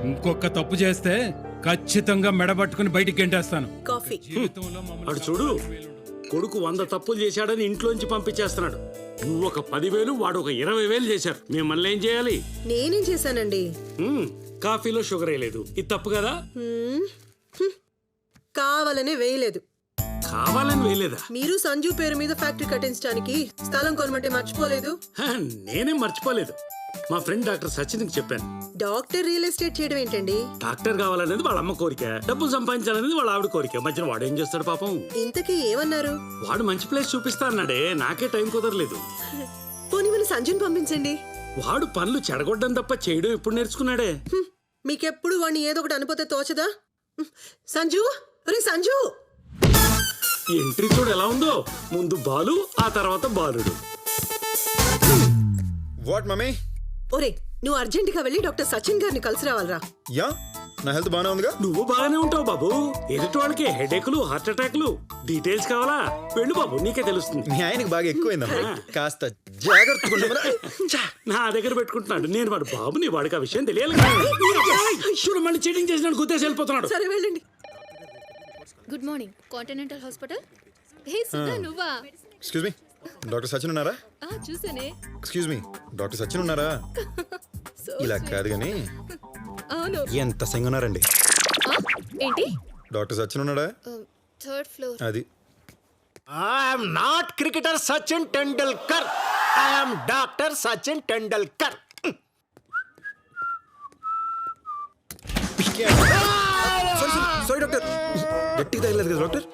ఇంకొక తప్పు చేస్తే ఖచ్చితంగా మెడబట్టుకుని బయటికి గెంటేస్తాను. కాఫీ. జీవితంలో మమ్మల్ని అటు చూడు, కొడుకు 100 తప్పులు చేశాడని ఇంట్లోంచి పంపించేస్తున్నాడు. నువ్వు ఒక 10,000, వాడు ఒక 20,000 చేశారు. మిమ్మల్ని ఏం చేయాలి? నేనేం చేశానండి? కాఫీలో షుగర్ వేయలేదు, ఇది తప్పు కదా? కావాలనే వేయలేదు. కావాలని వేయలేదా? మీరు సంజు పేరు మీద ఫ్యాక్టరీ కట్టించడానికి స్థలం కొనమంటే మర్చిపోలేదు. నేనేం మర్చిపోలేదు. మా ఫ్రెండ్ డాక్టర్ సచిన్కి చెప్పాను. డాక్టర్ రియల్ ఎస్టేట్ చేయడం ఏంటండి? డాక్టర్ కావాలనేది వాళ్ళ అమ్మ కోరిక, డబ్బులు సంపాదించాలనేది వాళ్ళ ఆవిడ కోరిక. మధ్యన వాడు ఏం చేస్తాడు పాపం? ఇంతకీ ఏమన్నారు? వాడు మంచి ప్లేస్ చూపిస్తా అన్నాడే, నాకే టైం కుదరలేదు. పోనీ మన సంజుని పంపించండి. వాడు పనులు చెడగొట్టడం తప్ప చేయడం ఎప్పుడు నేర్చుకున్నాడే? మీకెప్పుడు వాడిని ఏదో ఒకటి అనిపోతే తోచదా? సంజు, రే సంజు! ఎంట్రీ చూడు ఎలా ఉందో, ముందు బాలు, ఆ తర్వాత బాలుడు. What mummy? ఒరే, నువ్వు అర్జెంట్ గా వెళ్ళి డాక్టర్ సచిన్ గారిని కలిసి రావాలరా. యా, నా హెల్త్ బానే ఉందిగా. నువ్వు బాగానే ఉంటావు బాబు, ఎదుటి వాళ్ళకి హెడేక్లు, హార్ట్ అటాక్లు. డీటెయిల్స్ కావాలా? వెళ్ళు బాబు, నీకే తెలుస్తుంది. మీ ఆయనకి బాగా ఎక్కువైందమ్మా, కాస్త జాగ్రత్తగా ఉండమరా. నా దగ్గర పెట్టుకుంటున్నాడు. నేను వాడు బాబుని, వాడికి ఆ విషయం తెలియాలి. చూడు, మళ్ళీ చీటింగ్ చేసినాడు, గుద్దేసి వెళ్ళిపోతున్నాడు. సరే వెళ్ళండి. Good morning, continental hospital. Hey Sudha, నువ్వా? ఎక్స్క్యూజ్ మీ, డాక్టర్ సచిన్ ఉన్నారా? చూసానే. ఎక్స్క్యూజ్ మీ, డాక్టర్ సచిన్ ఉన్నారా? ఇలా కాదు కానీ అవును. ఎంత సంగ ఉన్నారండి. ఏంటి? డాక్టర్ సచిన్ ఉన్నాడా? 3rd floor. అది I am not cricketer Sachin Tendulkar. I am Dr. Sachin Tendulkar. Sorry doctor, గట్టిగా తగలేదు కదా డాక్టర్.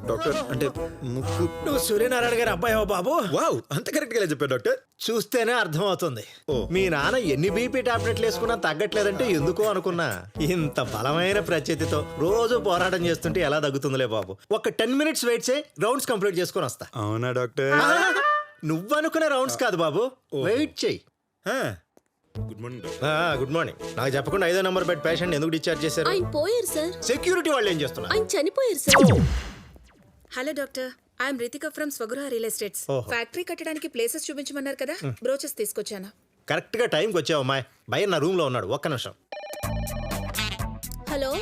డాక్టర్ అంటే ముక్కు. నువ్వు సూర్యనారాయణ గారి అబ్బాయి బాబు. వావ్, అంత కరెక్ట్ గా చెప్పారు డాక్టర్. చూస్తేనే అర్థమవుతుంది. ఓ. మీ నాన్న ఎన్ని బీపీ టాబ్లెట్లు వేసుకున్నా తగ్గట్లేదంటే ఎందుకో అనుకున్నా. ఇంత బలమైన ప్రత్యర్థితో రోజు పోరాటం చేస్తుంటే ఎలా తగ్గుతుందిలే బాబు. ఒక 10 minutes వెయిట్ చేయి, రౌండ్స్ కంప్లీట్ చేసుకుని వస్తా. అవునా డాక్టర్? నువ్వు అనుకునే రౌండ్స్ కాదు బాబు, వెయిట్ చెయ్యి. Good morning. Good morning. నాకు చెప్పకుండా 5వ నెంబర్ బెడ్ పేషెంట్ ఎందుకు డిశ్చార్జ్ చేశారు? ఆయన పోయారు సార్. సెక్యూరిటీ వాళ్ళు ఏం చేస్తున్నారు? ఆయన చనిపోయారు sir. Hello doctor, I'm Ritika from Swagruha real estates. ఓహో. ఫ్యాక్టరీ కట్టడానికి ప్లేసెస్ చూపించమన్నారు కదా, బ్రోచెస్ తీసుకొచ్చాను. కరెక్ట్ గా టైంకి వచ్చావు అమ్మాయి. భయ నా రూమ్ లో ఉన్నాడు, ఒక్క నిమిషం. హలో,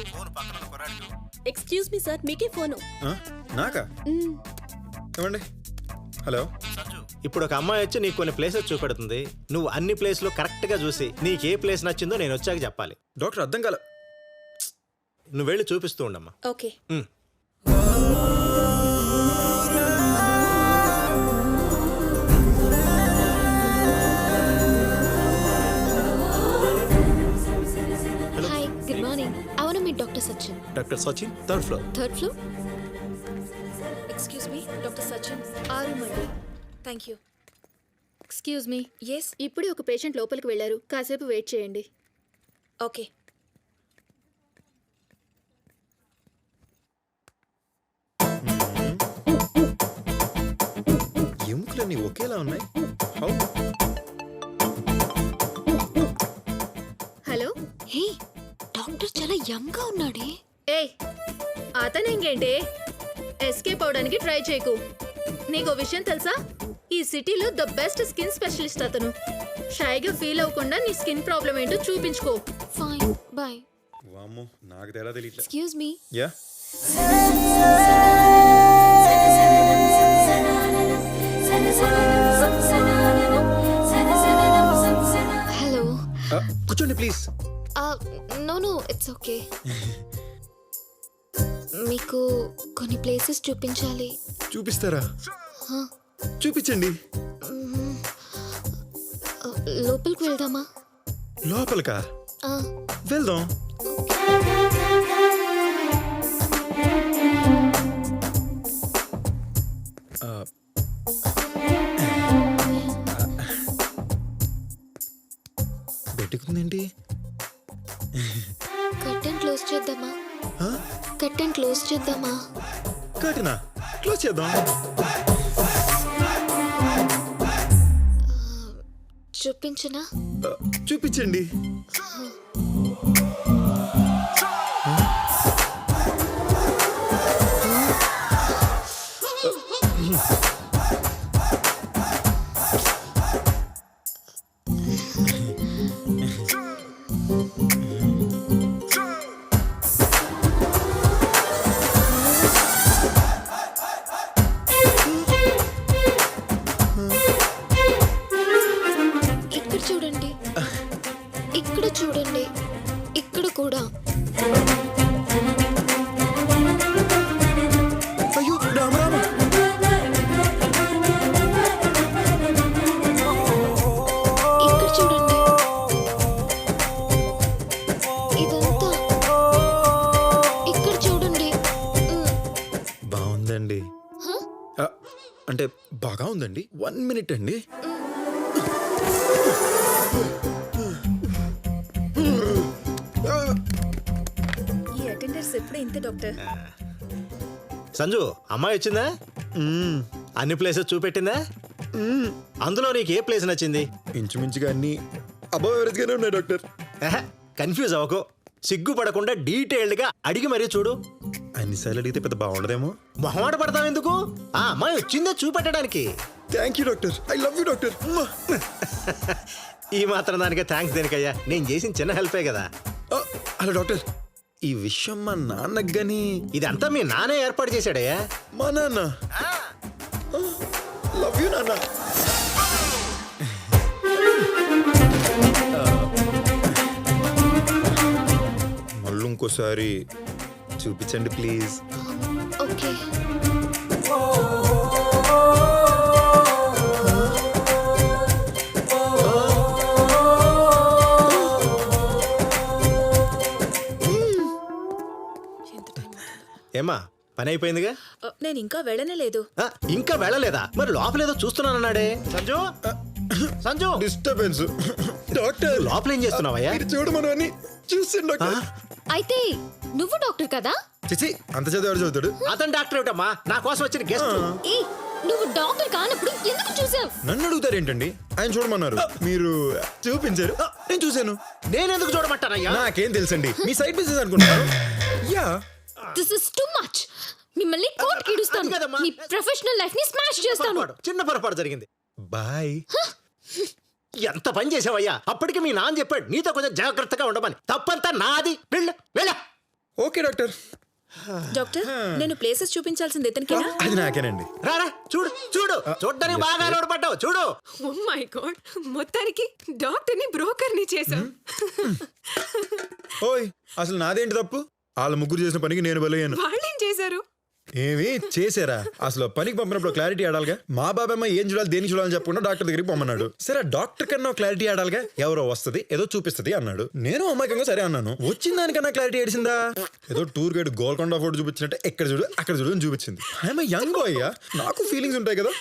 ఎక్స్క్యూజ్ మీ సార్, మీకే ఫోను. నాకా? ఏమండి? హలో. ఇప్పుడు ఒక అమ్మాయి వచ్చి నీకు కొన్ని ప్లేసెస్ చూపెడుతుంది. నువ్వు అన్ని ప్లేస్లు కరెక్ట్ గా చూసి నీకు ఏ ప్లేస్ నచ్చిందో నేను వచ్చాక చెప్పాలి. డాక్టర్ అర్థం కాల. నువ్వు వెళ్ళి చూపిస్తూ ఉండమ్మా. Okay. Hi, good morning. I want meet doctor Sachin. Doctor Sachin, 3rd floor. 3rd floor. Excuse me, doctor Sachin. ఆరుమండి. Thank you. Excuse me. Yes. ఇప్పుడే ఒక పేషెంట్ లోపలికి వెళ్ళారు, కాసేపు వెయిట్ చేయండి. ఓకే. ఎముకలన్నీ ఒకేలా ఉన్నాయి. హౌ? హలో. హే, డాక్టర్ చాలా యంగ్ గా ఉన్నాడే. ఏయ్, అతను ఇంకేంటి? ఎస్కేప్ అవడానికి ట్రై చేయకు. నీకు విషయం తెలుసా? ఈ సిటీలో ద బెస్ట్ స్కిన్ స్పెషలిస్ట్ అతను. షైగా ఫీల్ అవ్వకుండా నీ స్కిన్ ప్రాబ్లం ఏంటో చూపించుకో. Fine, bye. వామ్మో, నాకు తేడా తెలియట్లేదు. Excuse me. యా. హలో. కూర్చోండి ప్లీజ్. No, it's okay. మీకు కొన్ని ప్లేసెస్ చూపించాలి. చూపిస్తారా? చూపించండి. లోపలికి వెళ్దామా? లోపలికా? ఆ, వెళ్దాం. పెట్టుకుందేంటి? కర్టెన్ క్లోజ్ చేద్దామా? కర్టెన్ క్లోజ్ చేద్దామా? కట్టినా క్లోజ్ చేద్దాం. చూపించనా? చూపించండి. ఇక్కడ చూడండి, ఇక్కడ చూడండి, ఇక్కడ కూడా. అయ్యో రామ రామ. ఇక్కడ చూడండి, ఇదంతా. ఇక్కడ చూడండి. బాగుందండి. హ? అంటే బాగా ఉందండి. 1 minute అండి. ఈ అటెండర్స్ ఎప్పుడు ఇంతే డాక్టర్. సంజు అమ్మాయి వచ్చిందా? అన్ని ప్లేసెస్ చూపెట్టిందా? అందులో నీకు ఏ ప్లేస్ నచ్చింది? ఇంచుమించుగా అన్ని అబౌవ్ ఎవరేజ్ గానే ఉన్నాయి డాక్టర్. కన్ఫ్యూజ్ అవ్వకు, సిగ్గుపడకుండా డీటెయిల్డ్గా అడిగి మరీ చూడు. అన్నిసార్లు అడిగితే పెద్ద బాగుండదేమో. మొహమాట పడతావు ఎందుకు? ఆ అమ్మాయి వచ్చిందే చూపెట్టడానికి. Thank you doctor. I love you doctor. ఈ మాత్రం దానికే థ్యాంక్స్ దేనికయ్యా, నేను చేసిన చిన్న హెల్పే కదా. హలో డాక్టర్, ఈ విషయం మా నాన్నకు గాని. ఇదంతా మీ నానే ఏర్పాటు చేశాడయ్యా. మా నాన్న లవ్ యూ నాన్న. మళ్ళీ ఇంకోసారి చూపించండి ప్లీజ్. ఓకే. ఏమ్మా పని అయిపోయిందిగా? నేను ఇంకా వెళ్ళనే లేదు. ఇంకా వెళ్ళలేదా? మరి లోపలేదో చూస్తున్నానన్నాడే. సంజు సంజు డిస్టర్బెన్స్. డాక్టర్ లోపల ఏం చేస్తున్నావయ్యా? మీరు చూడమను అని చూసాను డాక్టర్. అయితే నువ్వు డాక్టర్ కదా? చిచి, అంత చదివి ఎవరు చదువుతాడు? అతను డాక్టర్ ఏమిటమ్మా, నా కోసం వచ్చిన గెస్ట్. ఏ నువ్వు డాక్టర్ కానప్పుడు ఎందుకు చూసావు? నన్ను అడుగుతారు ఏంటండి? ఆయన చూడమన్నారు, మీరు చూపించారు, నేను చూశాను. నేనెందుకు చూడమంటానయ్యా? నాకేం తెలుసండి, మీ సైడ్ బిజినెస్ అనుకుంటున్నారు. Yeah, this is too much. మిమ్మల్ని కోర్టుకి ఇడుస్తాను. అది కదమ్మా. మీ ప్రొఫెషనల్ లైఫ్ ని స్మాష్ చేస్తాను. చిన్న పొరపాటు జరిగింది. బాయ్. ఎంత పని చేసావయ్యా? అప్పటికి మీ నాన్న చెప్పాడు నీతో కొంచెం జాగ్రత్తగా ఉండమని. తప్పంతా నాది. వెళ్ళు వెళ్ళ. Okay doctor. డాక్టర్ నేను ప్లేసెస్ చూపించాల్సింది ఇతనికేనా? అది నాకేనండి. రారా చూడు చూడు, చూడ్డానికి బాగా నిలబడ్డావు చూడు. ఓ మై గాడ్, మొత్తానికి డాక్టర్ని బ్రోకర్ని చేశాం. ఓయ్, అసలు నాదేంటి తప్పు? వాళ్ళ ముగ్గురు చేసిన పనికి నేను బలయ్యాను. వాళ్ళేం చేశారు? ఏమి చేశారా? అసలు పనికి పంపినప్పుడు క్లారిటీ ఆడాలిగా. మా బాబాయ్ ఏం చూడాలి, దేనికి చూడాలని చెప్పకుండా డాక్టర్ దగ్గరికి పొమ్మన్నాడు. సరే డాక్టర్ కన్నా క్లారిటీ ఆడాలిగా. ఎవరో వస్తుంది ఏదో చూపిస్తుంది అన్నాడు. నేను అమాయకంగా సరే అన్నాను. వచ్చిన దానికన్నా క్లారిటీ ఏడిసిందా? ఏదో టూర్ గైడ్ గోల్కొండ ఫోటో చూపించినట్టే ఎక్కడ చూడు అక్కడ చూడు అని చూపించింది. ఐఎమ్ యంగ్ బాయ్, నాకు ఫీలింగ్స్ ఉంటాయి కదా.